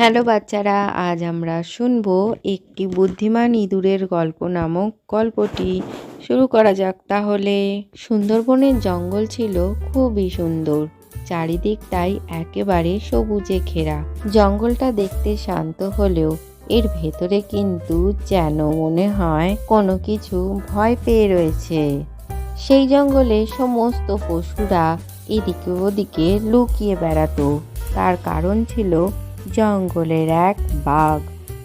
Hello বাচ্চারা, আজ আমরা শুনবো একটি বুদ্ধিমান ইঁদুরের গল্প নামক গল্পটি। শুরু করা যাক তাহলে। সুন্দরবনের জঙ্গল ছিল খুবই সুন্দর, চারিদিকটাই একেবারে সবুজে ঘেরা। জঙ্গলটা দেখতে শান্ত হলেও এর ভেতরে কিন্তু যেন মনে হয় কোনো কিছু ভয় পেয়ে রয়েছে। সেই জঙ্গলে সমস্ত পশুরা এদিকে ওদিকে লুকিয়ে বেড়াতো। তার কারণ ছিল জঙ্গলের এক বাঘ।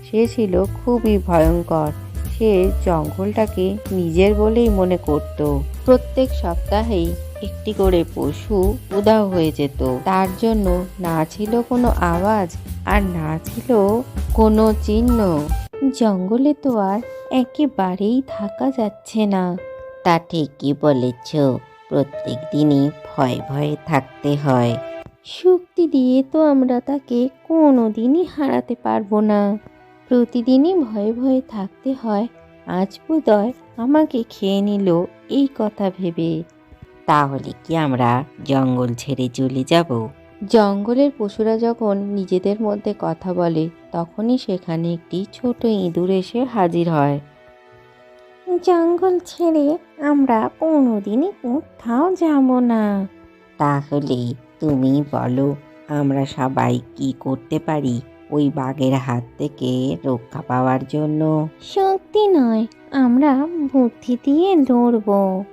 সে ছিল খুবই ভয়ঙ্কর। সে জঙ্গলটাকে নিজের বলেই মনে করত। প্রত্যেক সপ্তাহেই একটি করে পশু উধাও হয়ে যেত। তার জন্য না ছিল কোনো আওয়াজ আর না ছিল কোনো চিহ্ন। জঙ্গলে তো আর একেবারেই থাকা যাচ্ছে না। তা ঠিকই বলেছ, প্রত্যেক দিনই ভয়ে ভয়ে থাকতে হয়। শক্তি দিয়ে তো আমরা তাকে কোনো দিনই হারাতে পারবো না। প্রতিদিনই ভয়ে ভয়ে থাকতে হয়। আজ বোধহয় আমাকে খেয়ে নিল এই কথা ভেবে। তাহলে কি আমরা জঙ্গল ছেড়ে চলে যাব? জঙ্গলের পশুরা যখন নিজেদের মধ্যে কথা বলে, তখনই সেখানে একটি ছোট ইঁদুর এসে হাজির হয়। জঙ্গল ছেড়ে আমরা কোনোদিনই কোথাও যাব না। তাহলে তুমি বলো, আমরা সবাই কি করতে পারি ওই বাঘের হাত থেকে রক্ষা পাওয়ার জন্য? শক্তি নয়, আমরা বুদ্ধি দিয়ে লড়বো।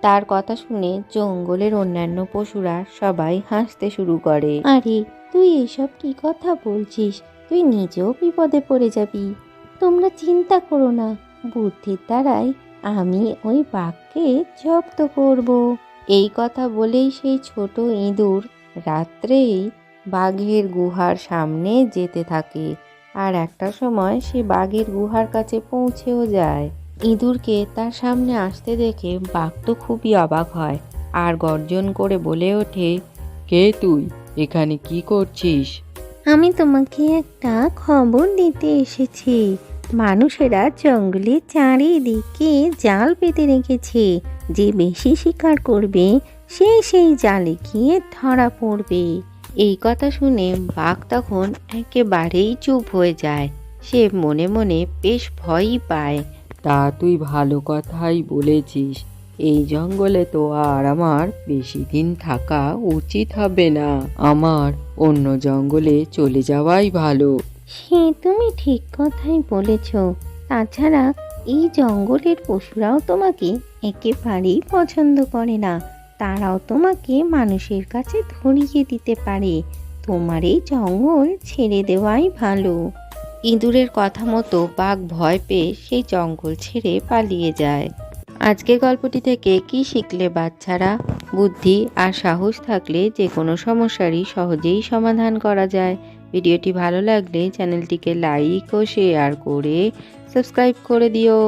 তার কথা শুনে জঙ্গলের অন্যান্য পশুরা সবাই হাসতে শুরু করে। আরে, তুই এসব কি কথা বলছিস? তুই নিজেও বিপদে পড়ে যাবি। তোমরা চিন্তা করো না, বুদ্ধির দ্বারাই আমি ওই বাঘকে জব্দ করব। এই কথা বলেই সেই ছোট ইঁদুর রাত্রেই বাঘের গুহার সামনে যেতে থাকে। আর একটা সময় সে বাঘের গুহার কাছে পৌঁছেও যায়। ইঁদুরকে তার সামনে আসতে দেখে বাঘ তো খুবই অবাক হয় আর গর্জন করে বলে ওঠে, কে তুই? এখানে কি করছিস? আমি তোমাকে একটা খবর দিতে এসেছি। মানুষেরা জঙ্গলে চারিদিকে জাল পেতে রেখেছে। যে বেশি শিকার করবে সে সেই জালে গিয়ে ধরা পড়বে। এই কথা শুনে বাঘ তখন একেবারেই চুপ হয়ে যায়। সে মনে মনে বেশ ভয়ই পায়। তা তুই ভালো কথাই বলেছিস। এই জঙ্গলে তো আর আমার বেশি দিন থাকা উচিত হবে না। আমার অন্য জঙ্গলে চলে যাওয়াই ভালো। সে তুমি ঠিক কথাই বলেছ। তাছাড়া এই জঙ্গলের পশুরাও তোমাকে একেবারেই পছন্দ করে না। তারাও তোমাকে মানুষের কাছে ধরিয়ে দিতে পারে। তোমার এই জঙ্গল ছেড়ে দেওয়াই ভালো। ইঁদুরের কথা মতো বাঘ ভয় পেয়ে সেই জঙ্গল ছেড়ে পালিয়ে যায়। আজকের গল্পটি থেকে কি শিখলে বাচ্চারা? বুদ্ধি আর সাহস থাকলে যে কোনো সমস্যারই সহজেই সমাধান করা যায়। ভিডিওটি ভালো লাগলে চ্যানেলটিকে লাইক ও শেয়ার করে সাবস্ক্রাইব করে দিও।